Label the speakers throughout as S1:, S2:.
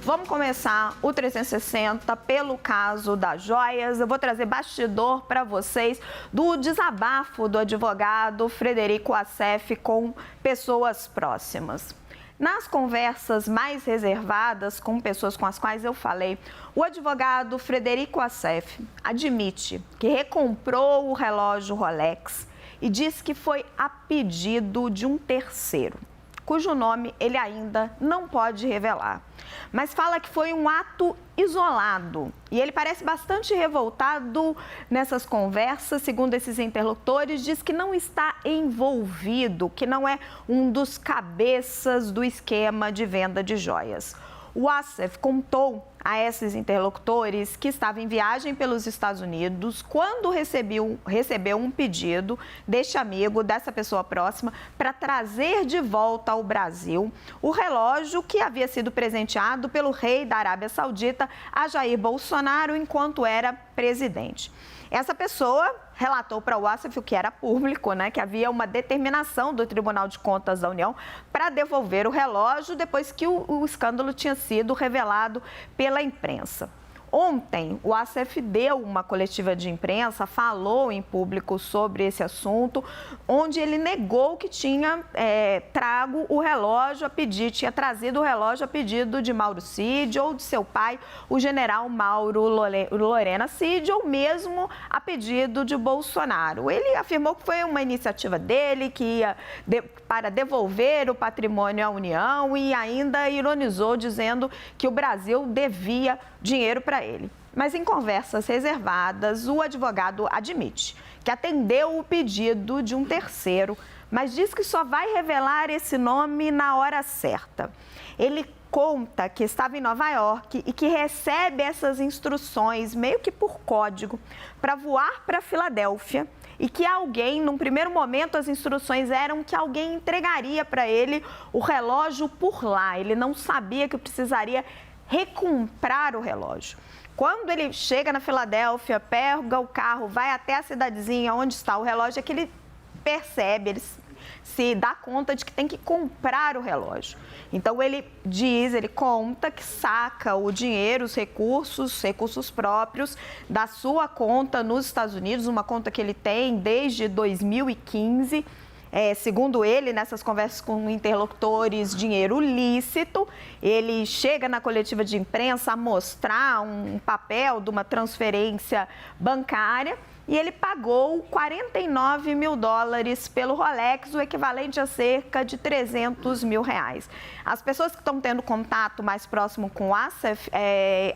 S1: Vamos começar o 360 pelo caso das joias. Eu vou trazer bastidor para vocês do desabafo do advogado Frederico Assef com pessoas próximas. Nas conversas mais reservadas com pessoas com as quais eu falei, o advogado Frederico Assef admite que recomprou o relógio Rolex e diz que foi a pedido de um terceiro, cujo nome ele ainda não pode revelar. Mas fala que foi um ato isolado. E ele parece bastante revoltado nessas conversas, segundo esses interlocutores, diz que não está envolvido, que não é um dos cabeças do esquema de venda de joias. O Assef contou a esses interlocutores que estava em viagem pelos Estados Unidos quando recebeu um pedido deste amigo, dessa pessoa próxima, para trazer de volta ao Brasil o relógio que havia sido presenteado pelo rei da Arábia Saudita a Jair Bolsonaro enquanto era presidente. Essa pessoa relatou para o Assef o que era público, que havia uma determinação do Tribunal de Contas da União para devolver o relógio depois que o escândalo tinha sido revelado pela imprensa. Ontem, o Assef deu uma coletiva de imprensa, falou em público sobre esse assunto, onde ele negou que tinha trazido o relógio a pedido de Mauro Cid ou de seu pai, o general Mauro Lorena Cid, ou mesmo a pedido de Bolsonaro. Ele afirmou que foi uma iniciativa dele, que ia para devolver o patrimônio à União e ainda ironizou dizendo que o Brasil devia dinheiro para ele. Mas em conversas reservadas, o advogado admite que atendeu o pedido de um terceiro, mas diz que só vai revelar esse nome na hora certa. Ele conta que estava em Nova York e que recebe essas instruções, meio que por código, para voar para Filadélfia e que alguém, num primeiro momento, as instruções eram que alguém entregaria para ele o relógio por lá. Ele não sabia que precisaria recomprar o relógio. Quando ele chega na Filadélfia, pega o carro, vai até a cidadezinha onde está o relógio, é que ele percebe, ele se dá conta de que tem que comprar o relógio. Então ele conta que saca o dinheiro, os recursos próprios da sua conta nos Estados Unidos, uma conta que ele tem desde 2015. Segundo ele, nessas conversas com interlocutores, dinheiro lícito. Ele chega na coletiva de imprensa a mostrar um papel de uma transferência bancária e ele pagou 49 mil dólares pelo Rolex, o equivalente a cerca de 300 mil reais. As pessoas que estão tendo contato mais próximo com o Assef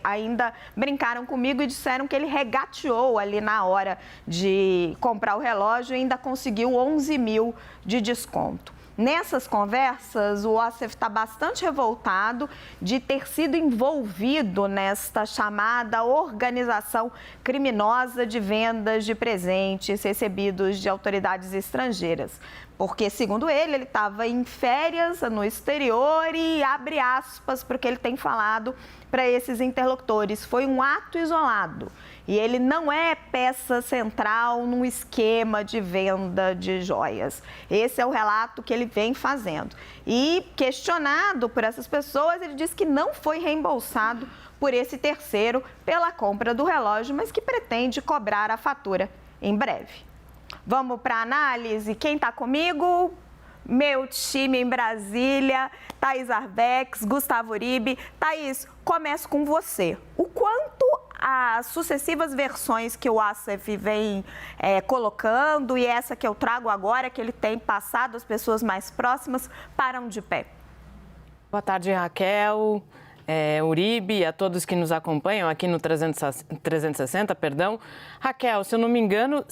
S1: ainda brincaram comigo e disseram que ele regateou ali na hora de comprar o relógio e ainda conseguiu 11 mil de desconto. Nessas conversas, o Assef está bastante revoltado de ter sido envolvido nesta chamada organização criminosa de vendas de presentes recebidos de autoridades estrangeiras. Porque, segundo ele estava em férias no exterior e abre aspas para o que ele tem falado para esses interlocutores. Foi um ato isolado e ele não é peça central num esquema de venda de joias. Esse é o relato que ele vem fazendo. E, questionado por essas pessoas, ele diz que não foi reembolsado por esse terceiro pela compra do relógio, mas que pretende cobrar a fatura em breve. Vamos para a análise? Quem está comigo? Meu time em Brasília, Thaís Arbex, Gustavo Uribe. Thaís, começo com você. O quanto as sucessivas versões que o Assef vem colocando e essa que eu trago agora, que ele tem passado às pessoas mais próximas, param de pé?
S2: Boa tarde, Raquel. Uribe e a todos que nos acompanham aqui no 360, Raquel, se eu não me engano,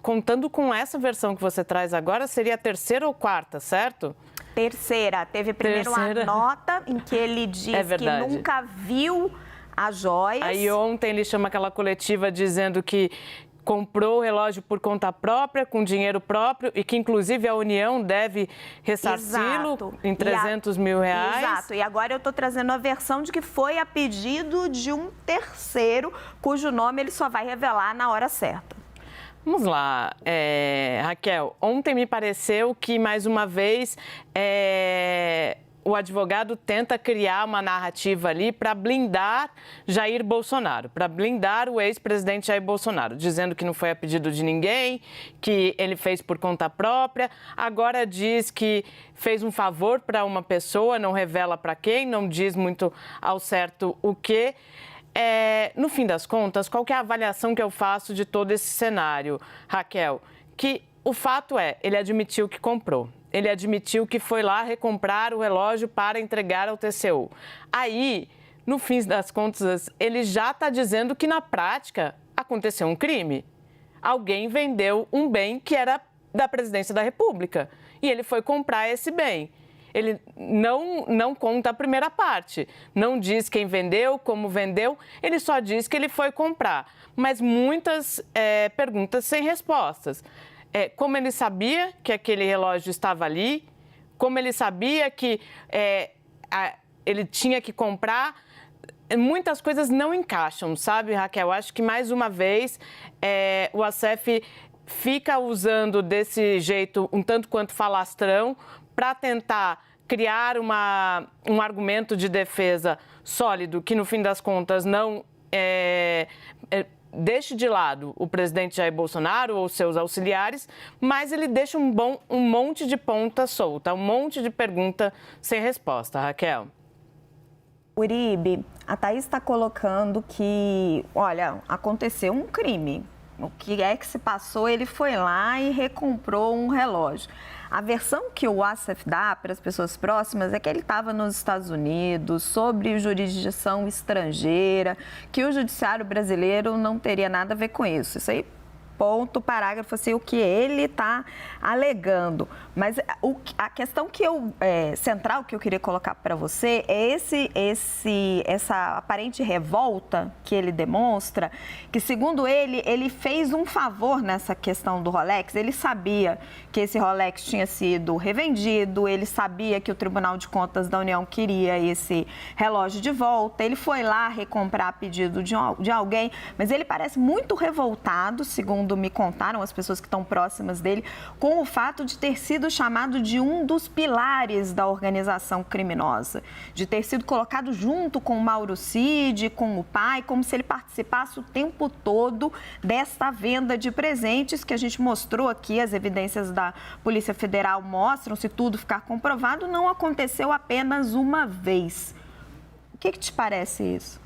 S2: contando com essa versão que você traz agora, seria a terceira ou quarta, certo?
S1: Terceira. Teve primeiro uma nota em que ele diz que nunca viu as joias.
S2: Aí ontem ele chama aquela coletiva dizendo que comprou o relógio por conta própria, com dinheiro próprio, e que, inclusive, a União deve ressarci-lo em 300 mil reais.
S1: Exato. E agora eu estou trazendo a versão de que foi a pedido de um terceiro, cujo nome ele só vai revelar na hora certa.
S2: Vamos lá, Raquel. Ontem me pareceu que, mais uma vez, o advogado tenta criar uma narrativa ali para blindar Jair Bolsonaro, para blindar o ex-presidente Jair Bolsonaro, dizendo que não foi a pedido de ninguém, que ele fez por conta própria. Agora diz que fez um favor para uma pessoa, não revela para quem, não diz muito ao certo o quê. No fim das contas, qual que é a avaliação que eu faço de todo esse cenário, Raquel? Que o fato é, ele admitiu que comprou. Ele admitiu que foi lá recomprar o relógio para entregar ao TCU. Aí, no fim das contas, ele já está dizendo que, na prática, aconteceu um crime. Alguém vendeu um bem que era da presidência da República e ele foi comprar esse bem. Ele não conta a primeira parte, não diz quem vendeu, como vendeu, ele só diz que ele foi comprar. Mas muitas perguntas sem respostas. Como ele sabia que aquele relógio estava ali, como ele sabia que ele tinha que comprar, muitas coisas não encaixam, sabe, Raquel? Acho que, mais uma vez, o ASEF fica usando desse jeito um tanto quanto falastrão para tentar criar um argumento de defesa sólido que, no fim das contas, não deixe de lado o presidente Jair Bolsonaro ou seus auxiliares, mas ele deixa um monte de ponta solta, um monte de pergunta sem resposta, Raquel.
S1: Uribe, a Thaís está colocando que, olha, aconteceu um crime. O que é que se passou? Ele foi lá e recomprou um relógio. A versão que o ASEF dá para as pessoas próximas é que ele estava nos Estados Unidos, sob jurisdição estrangeira, que o judiciário brasileiro não teria nada a ver com isso. Isso aí, ponto, parágrafo, assim, o que ele está alegando. Mas a questão central que eu queria colocar para você é essa aparente revolta que ele demonstra, que, segundo ele fez um favor nessa questão do Rolex. Ele sabia que esse Rolex tinha sido revendido, ele sabia que o Tribunal de Contas da União queria esse relógio de volta, ele foi lá recomprar a pedido de alguém, mas ele parece muito revoltado, segundo me contaram as pessoas que estão próximas dele, com o fato de ter sido chamado de um dos pilares da organização criminosa, de ter sido colocado junto com o Mauro Cid, com o pai, como se ele participasse o tempo todo desta venda de presentes que a gente mostrou aqui, as evidências da Polícia Federal mostram, se tudo ficar comprovado, não aconteceu apenas uma vez. O que te parece isso?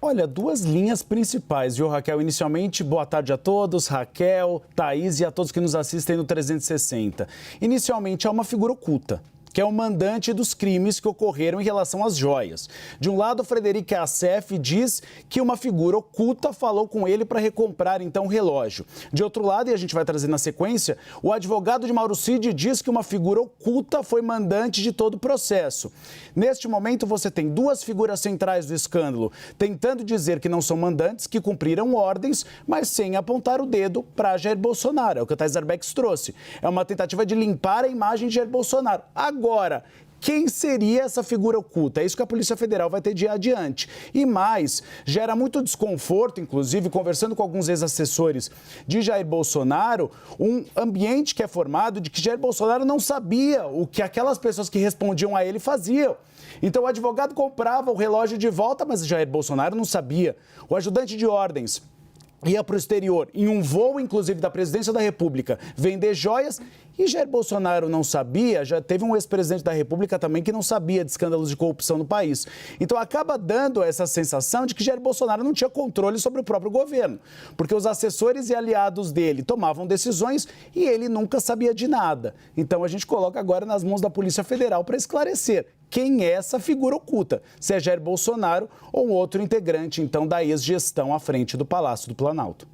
S3: Olha, duas linhas principais, viu, Raquel? Inicialmente, boa tarde a todos, Raquel, Thaís e a todos que nos assistem no 360. Inicialmente, há uma figura oculta, que é o mandante dos crimes que ocorreram em relação às joias. De um lado, Frederic Assef diz que uma figura oculta falou com ele para recomprar, então, o relógio. De outro lado, e a gente vai trazer na sequência, o advogado de Mauro Cid diz que uma figura oculta foi mandante de todo o processo. Neste momento, você tem duas figuras centrais do escândalo tentando dizer que não são mandantes, que cumpriram ordens, mas sem apontar o dedo para Jair Bolsonaro. É o que o Thais Arbex trouxe. É uma tentativa de limpar a imagem de Jair Bolsonaro. Agora, quem seria essa figura oculta? É isso que a Polícia Federal vai ter de ir adiante. E mais, gera muito desconforto, inclusive, conversando com alguns ex-assessores de Jair Bolsonaro, um ambiente que é formado de que Jair Bolsonaro não sabia o que aquelas pessoas que respondiam a ele faziam. Então, o advogado comprava o relógio de volta, mas Jair Bolsonaro não sabia. O ajudante de ordens ia para o exterior, em um voo, inclusive, da Presidência da República, vender joias, e Jair Bolsonaro não sabia. Já teve um ex-presidente da República também que não sabia de escândalos de corrupção no país. Então, acaba dando essa sensação de que Jair Bolsonaro não tinha controle sobre o próprio governo, porque os assessores e aliados dele tomavam decisões e ele nunca sabia de nada. Então, a gente coloca agora nas mãos da Polícia Federal para esclarecer quem é essa figura oculta, se é Jair Bolsonaro ou outro integrante, então, da ex-gestão à frente do Palácio do Planalto.